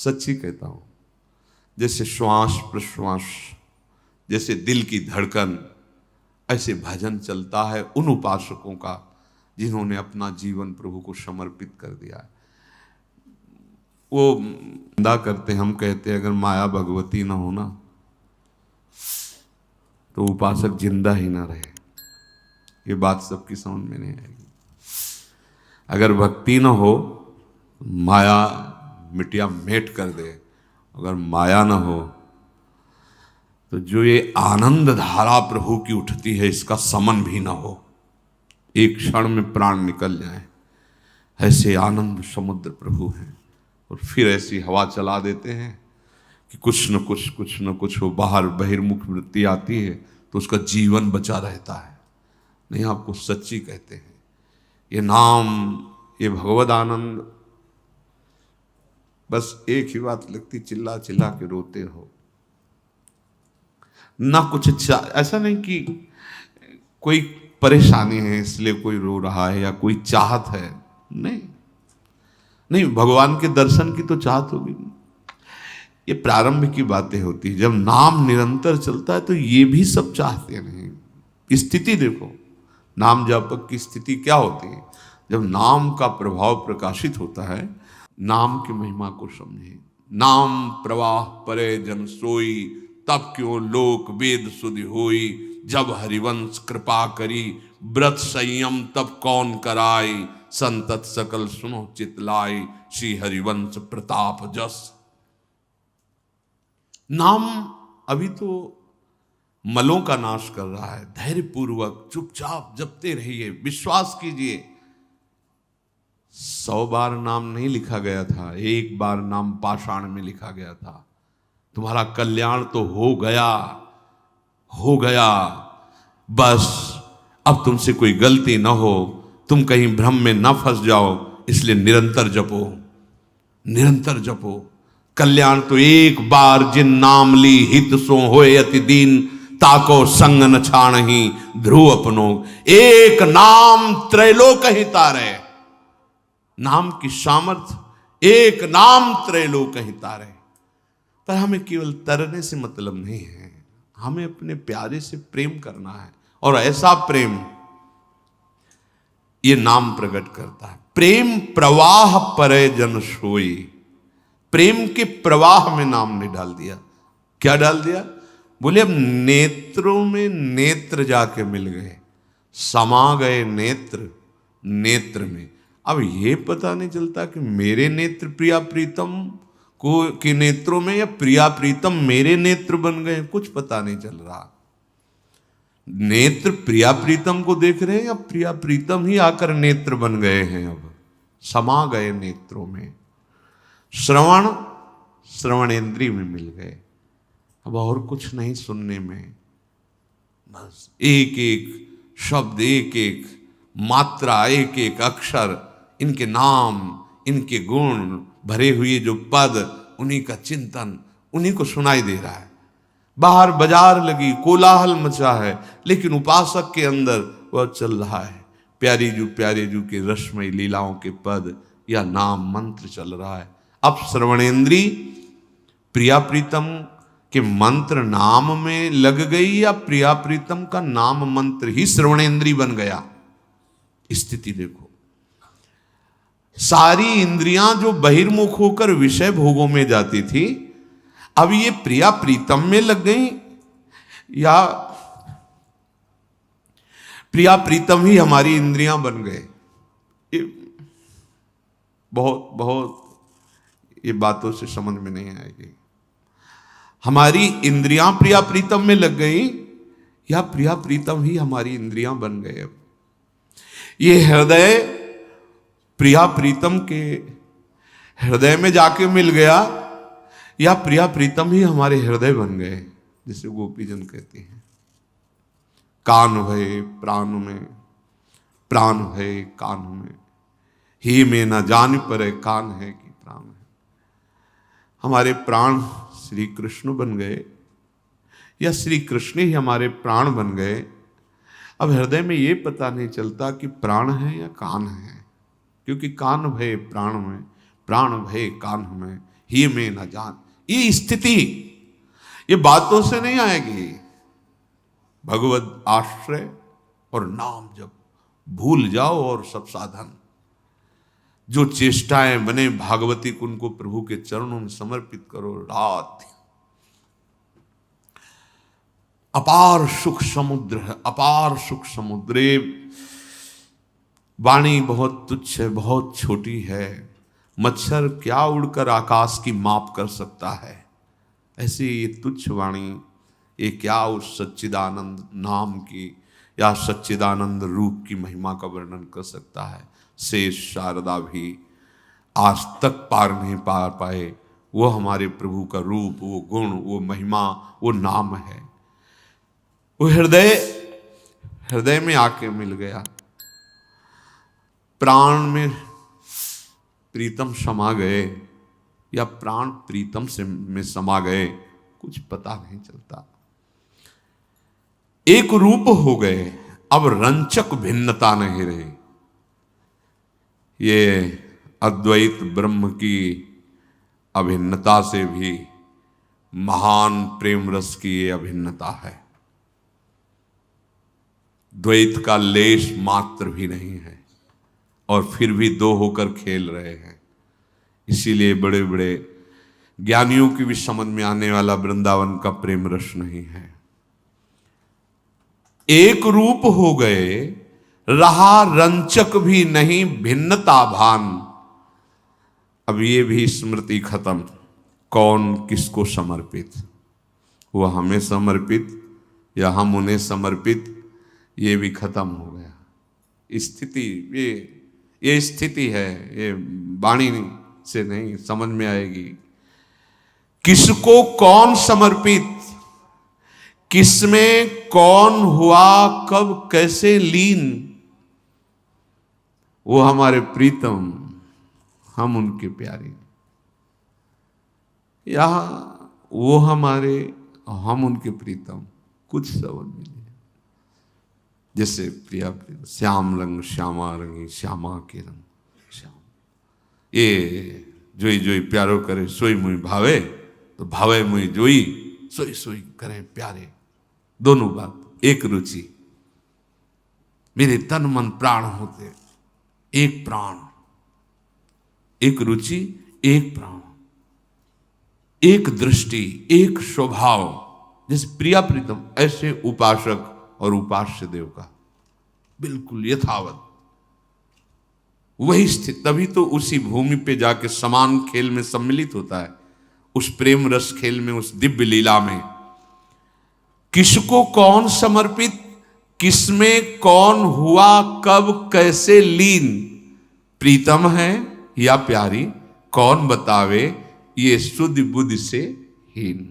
सच्ची कहता हूं। जैसे श्वास प्रश्वास, जैसे दिल की धड़कन, ऐसे भजन चलता है उन उपासकों का जिन्होंने अपना जीवन प्रभु को समर्पित कर दिया है। वो निंदा करते, हम कहते हैं अगर माया भगवती ना हो ना तो उपासक जिंदा ही ना रहे। ये बात सबकी समझ में नहीं आएगी। अगर भक्ति ना हो माया मिटिया मेट कर दे, अगर माया ना हो तो जो ये आनंद धारा प्रभु की उठती है इसका समन भी ना हो, एक क्षण में प्राण निकल जाए, ऐसे आनंद समुद्र प्रभु हैं। और फिर ऐसी हवा चला देते हैं कि कुछ न कुछ वो बाहर बहिर्मुख वृत्ति आती है तो उसका जीवन बचा रहता है। नहीं, आपको सच्ची कहते हैं, ये नाम, ये भगवद आनंद, बस एक ही बात लगती, चिल्ला चिल्ला के रोते रहो ना। कुछ ऐसा नहीं कि कोई परेशानी है इसलिए कोई रो रहा है या कोई चाहत है, नहीं नहीं, भगवान के दर्शन की तो चाहत होगी। ये प्रारंभ की बातें होती है, जब नाम निरंतर चलता है तो ये भी सब चाहते नहीं। स्थिति देखो, नाम जापक की स्थिति क्या होती है, जब नाम का प्रभाव प्रकाशित होता है। नाम की महिमा को समझे। नाम प्रवाह परे जन सोई, तब क्यों लोक वेद सुधि होई। जब हरिवंश कृपा करी, व्रत संयम तब कौन कराई। संतत सकल सुनो चितलाई, श्री हरिवंश प्रताप जस। नाम अभी तो मलों का नाश कर रहा है। धैर्य पूर्वक चुपचाप जपते रहिए, विश्वास कीजिए। 100 बार नाम नहीं लिखा गया था, एक बार नाम पाषाण में लिखा गया था। तुम्हारा कल्याण तो हो गया, हो गया। बस अब तुमसे कोई गलती ना हो, तुम कहीं भ्रम में ना फंस जाओ, इसलिए निरंतर जपो, निरंतर जपो। कल्याण तो एक बार जिन नाम ली, हित सो होए अति दीन। ताको संग न छाणही, ध्रुव अपनो। एक नाम त्रैलोक ही तारे। नाम की सामर्थ्य, एक नाम त्रैलोक ही तारे। पर हमें केवल तरने से मतलब नहीं है, हमें अपने प्यारे से प्रेम करना है। और ऐसा प्रेम ये नाम प्रकट करता है। प्रेम प्रवाह परे जन सोई। प्रेम के प्रवाह में नाम ने डाल दिया। क्या डाल दिया? बोले अब नेत्रों में नेत्र जाके मिल गए, समा गए नेत्र नेत्र में। अब ये पता नहीं चलता कि मेरे नेत्र प्रिया प्रीतम को के नेत्रों में या प्रिया प्रीतम मेरे नेत्र बन गए, कुछ पता नहीं चल रहा। नेत्र प्रिया प्रीतम को देख रहे हैं या प्रिया प्रीतम ही आकर नेत्र बन गए हैं, अब समा गए नेत्रों में। श्रवण श्रवणेंद्रिय में मिल गए, अब और कुछ नहीं सुनने में, बस एक एक शब्द, एक एक मात्रा, एक एक अक्षर, इनके नाम, इनके गुण भरे हुए जो पद, उन्हीं का चिंतन, उन्हीं को सुनाई दे रहा है। बाहर बाजार लगी, कोलाहल मचा है, लेकिन उपासक के अंदर वह चल रहा है। प्यारे जू के रसमय लीलाओं के पद या नाम मंत्र चल रहा है। अब श्रवणेंद्री प्रिया प्रीतम के मंत्र नाम में लग गई या प्रिया प्रीतम का नाम मंत्र ही श्रवणेंद्री बन गया। स्थिति देखो, सारी इंद्रियां जो बहिर्मुख होकर विषय भोगों में जाती थी, अब ये प्रिया प्रीतम में लग गई या प्रिया प्रीतम ही हमारी इंद्रियां बन गए। बहुत बहुत ये बातों से समझ में नहीं आएगी। हमारी इंद्रियां प्रिया प्रीतम में लग गई या प्रिया प्रीतम ही हमारी इंद्रियां बन गए। अब ये हृदय प्रिया प्रीतम के हृदय में जाके मिल गया या प्रिया प्रीतम ही हमारे हृदय बन गए। जिसे गोपीजन कहते हैं, कान भय प्राण में, प्राण भय कान में, ही में न जान पर कान है कि प्राण है। हमारे प्राण श्री कृष्ण बन गए या श्री कृष्ण ही हमारे प्राण बन गए। अब हृदय में ये पता नहीं चलता कि प्राण है या कान है, क्योंकि कान भय प्राण में, प्राण भय कान में, ही में न जान। ये स्थिति ये बातों से नहीं आएगी, भगवत आश्रय और नाम जब भूल जाओ और सब साधन, जो चेष्टाएं बने भागवती कुंड को प्रभु के चरणों में समर्पित करो। रात अपार सुख समुद्र है, अपार सुख समुद्र। वाणी बहुत तुच्छ है, बहुत छोटी है, मच्छर क्या उड़कर आकाश की माप कर सकता है, ऐसी ये तुच्छ वाणी ये क्या उस सच्चिदानंद नाम की या सच्चिदानंद रूप की महिमा का वर्णन कर सकता है। शेष शारदा भी आज तक पार नहीं पा पाए। वो हमारे प्रभु का रूप, वो गुण, वो महिमा, वो नाम है। वो हृदय में आके मिल गया, प्राण में प्रीतम समा गए या प्राण प्रीतम से में समा गए, कुछ पता नहीं चलता। एक रूप हो गए, अब रंचक भिन्नता नहीं रही। ये अद्वैत ब्रह्म की अभिन्नता से भी महान प्रेम रस की ये अभिन्नता है। द्वैत का लेश मात्र भी नहीं है और फिर भी दो होकर खेल रहे हैं। इसीलिए बड़े बड़े ज्ञानियों की भी समझ में आने वाला वृंदावन का प्रेम रस नहीं है। एक रूप हो गए, रहा रंचक भी नहीं भिन्नता भान। अब ये भी स्मृति खत्म, कौन किसको समर्पित, वो हमें समर्पित या हम उन्हें समर्पित, ये भी खत्म हो गया। स्थिति ये स्थिति है, ये वाणी से नहीं समझ में आएगी। किसको कौन समर्पित, किसमें कौन हुआ कब कैसे लीन, वो हमारे प्रीतम, हम उनके प्यारे, या वो हमारे, हम उनके प्रीतम, कुछ समझ में नहीं। जैसे प्रिया प्रिय श्याम रंग श्यामा रंगी श्यामा के रंग श्याम, ये जोई जोई प्यारो करे सोई मुई भावे, तो भावे मुई जोई सोई सोई करे प्यारे। दोनों बात एक रुचि, मेरे तन मन प्राण होते एक प्राण, एक रुचि एक प्राण, एक दृष्टि एक स्वभाव। जैसे प्रिया प्रीतम, ऐसे उपासक और उपास्य देव का बिल्कुल यथावत वही स्थिति। तभी तो उसी भूमि पे जाके समान खेल में सम्मिलित होता है, उस प्रेम रस खेल में, उस दिव्य लीला में। किसको कौन समर्पित, किसमें कौन हुआ कब कैसे लीन, प्रीतम है या प्यारी, कौन बतावे, ये शुद्ध बुद्धि से हीन।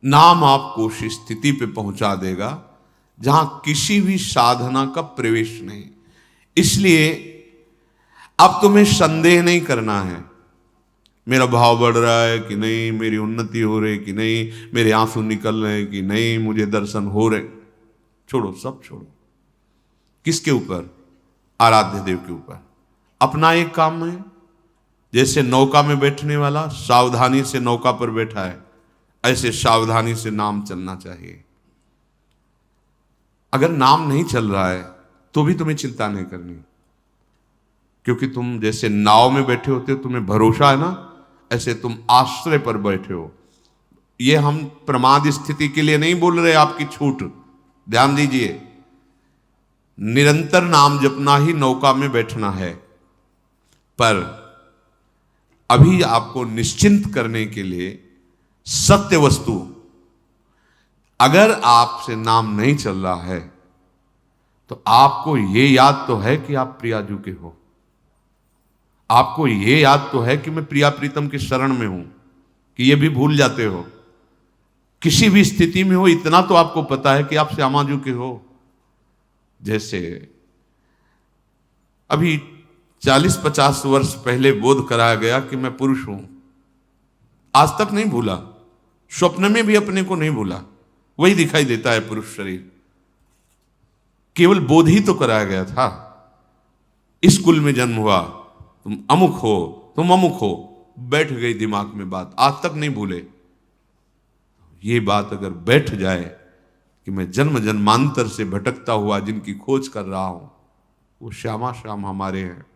नाम आपको उस स्थिति पे पहुंचा देगा जहां किसी भी साधना का प्रवेश नहीं। इसलिए अब तुम्हें संदेह नहीं करना है, मेरा भाव बढ़ रहा है कि नहीं, मेरी उन्नति हो रही कि नहीं, मेरे आंसू निकल रहे हैं कि नहीं, मुझे दर्शन हो रहे। छोड़ो, सब छोड़ो। किसके ऊपर? आराध्य देव के ऊपर। अपना एक काम है, जैसे नौका में बैठने वाला सावधानी से नौका पर बैठा है, ऐसे सावधानी से नाम चलना चाहिए। अगर नाम नहीं चल रहा है तो भी तुम्हें चिंता नहीं करनी, क्योंकि तुम जैसे नाव में बैठे होते हो, तुम्हें भरोसा है ना, ऐसे तुम आश्रय पर बैठे हो। ये हम प्रमाद स्थिति के लिए नहीं बोल रहे, आपकी छूट, ध्यान दीजिए। निरंतर नाम जपना ही नौका में बैठना है, पर अभी आपको निश्चिंत करने के लिए सत्य वस्तु, अगर आपसे नाम नहीं चल रहा है तो आपको ये याद तो है कि आप प्रियाजू के हो, आपको ये याद तो है कि मैं प्रिया प्रीतम के शरण में हूं, कि ये भी भूल जाते हो। किसी भी स्थिति में हो, इतना तो आपको पता है कि आप श्यामाजू के हो। जैसे अभी 40-50 वर्ष पहले बोध कराया गया कि मैं पुरुष हूं, आज तक नहीं भूला, स्वप्न में भी अपने को नहीं भूला, वही दिखाई देता है पुरुष शरीर। केवल बोध ही तो कराया गया था। इस कुल में जन्म हुआ, तुम अमुक हो, तुम अमुक हो, बैठ गई दिमाग में बात, आज तक नहीं भूले। ये बात अगर बैठ जाए कि मैं जन्म जन्मांतर से भटकता हुआ जिनकी खोज कर रहा हूं वो श्यामा श्याम हमारे हैं,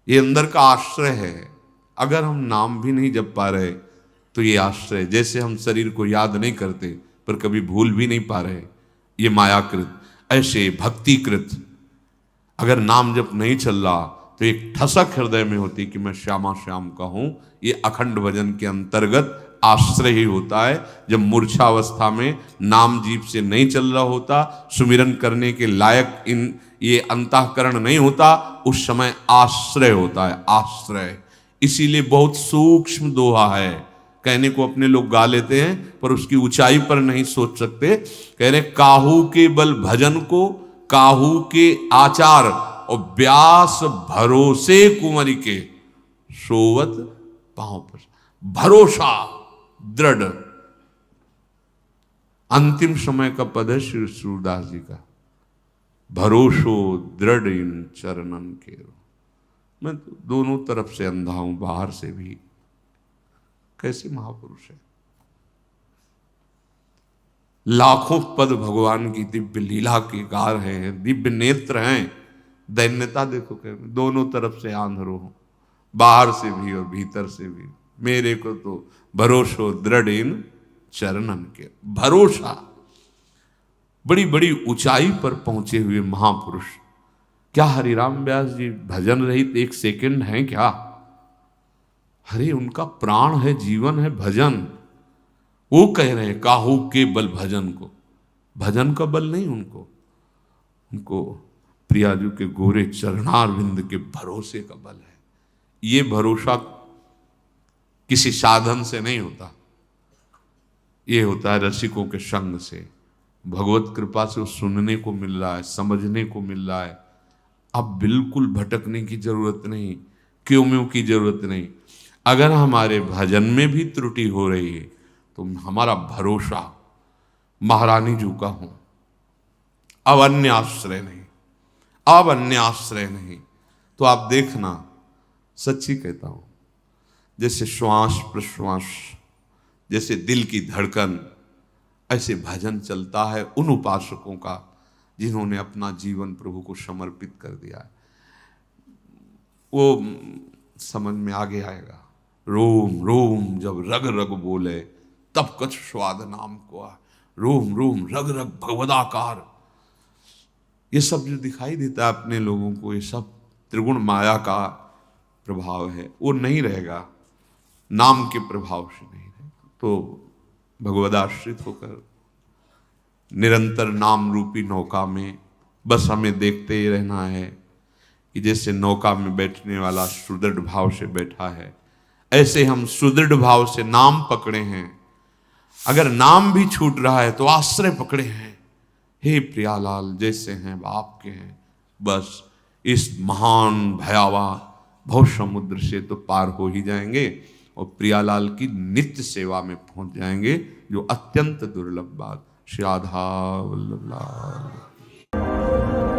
ये अंदर का आश्रय है। अगर हम नाम भी नहीं जप पा रहे तो ये आश्रय, जैसे हम शरीर को याद नहीं करते पर कभी भूल भी नहीं पा रहे, ये मायाकृत, ऐसे भक्तिकृत अगर नाम जप नहीं चल रहा तो एक ठसक हृदय में होती कि मैं श्यामा श्याम का हूं। ये अखंड भजन के अंतर्गत आश्रय ही होता है। जब मूर्छावस्था में नाम जीभ से नहीं चल रहा होता, सुमिरन करने के लायक ये अंतःकरण नहीं होता, उस समय आश्रय होता है, आश्रय। इसीलिए बहुत सूक्ष्म दोहा है, कहने को अपने लोग गा लेते हैं पर उसकी ऊंचाई पर नहीं सोच सकते। कह रहे काहू के बल भजन को, काहू के आचार और व्यास भरोसे कुंवरी के, सोवत पांव पर। भरोसा दृढ़, अंतिम समय का पद है श्री सूरदास जी का, भरोसो दृढ़ इन चरणन के। मैं तो दोनों तरफ से अंधा हूं, बाहर से भी। कैसे महापुरुष है, लाखों पद भगवान की दिव्य लीला के कार हैं, दिव्य नेत्र हैं। दैन्यता देखो, दोनों तरफ से आंधरो हो, बाहर से भी और भीतर से भी। मेरे को तो भरोसो दृढ़ इन चरणन के। भरोसा, बड़ी बड़ी ऊंचाई पर पहुंचे हुए महापुरुष। क्या हरिराम व्यास जी भजन रहित एक सेकंड हैं क्या? अरे उनका प्राण है, जीवन है भजन। वो कह रहे हैं काहू के बल भजन को, भजन का बल नहीं उनको, उनको प्रियाजू के गोरे चरणारविंद के भरोसे का बल है। ये भरोसा किसी साधन से नहीं होता, ये होता है रसिकों के संग से। भगवत कृपा से सुनने को मिल रहा है, समझने को मिल रहा है। अब बिल्कुल भटकने की जरूरत नहीं, क्यों म्यों की जरूरत नहीं। अगर हमारे भजन में भी त्रुटि हो रही है तो हमारा भरोसा महारानी जी का हो, अब अन्य आश्रय नहीं, अब अन्य आश्रय नहीं। तो आप देखना, सच्ची कहता हूं, जैसे श्वास प्रश्वास, जैसे दिल की धड़कन, ऐसे भजन चलता है उन उपासकों का जिन्होंने अपना जीवन प्रभु को समर्पित कर दिया है। वो समझ में आगे आएगा। रोम रोम जब रग रग बोले तब कछ स्वाद नाम को आ, रोम रोम रग रग भगवदाकार। ये सब जो दिखाई देता है अपने लोगों को, ये सब त्रिगुण माया का प्रभाव है, वो नहीं रहेगा, नाम के प्रभाव से नहीं रहेगा। तो भगवदाश्रित होकर निरंतर नाम रूपी नौका में बस हमें देखते ही रहना है कि जैसे नौका में बैठने वाला सुदृढ़ भाव से बैठा है, ऐसे हम सुदृढ़ भाव से नाम पकड़े हैं। अगर नाम भी छूट रहा है तो आश्रय पकड़े हैं। हे प्रियालाल जैसे हैं आपके हैं, बस इस महान भयावह भव समुद्र से तो पार हो ही जाएंगे और प्रियालाल की नित्य सेवा में पहुंच जाएंगे, जो अत्यंत दुर्लभ बात। श्री राधा वल्लभ लाल।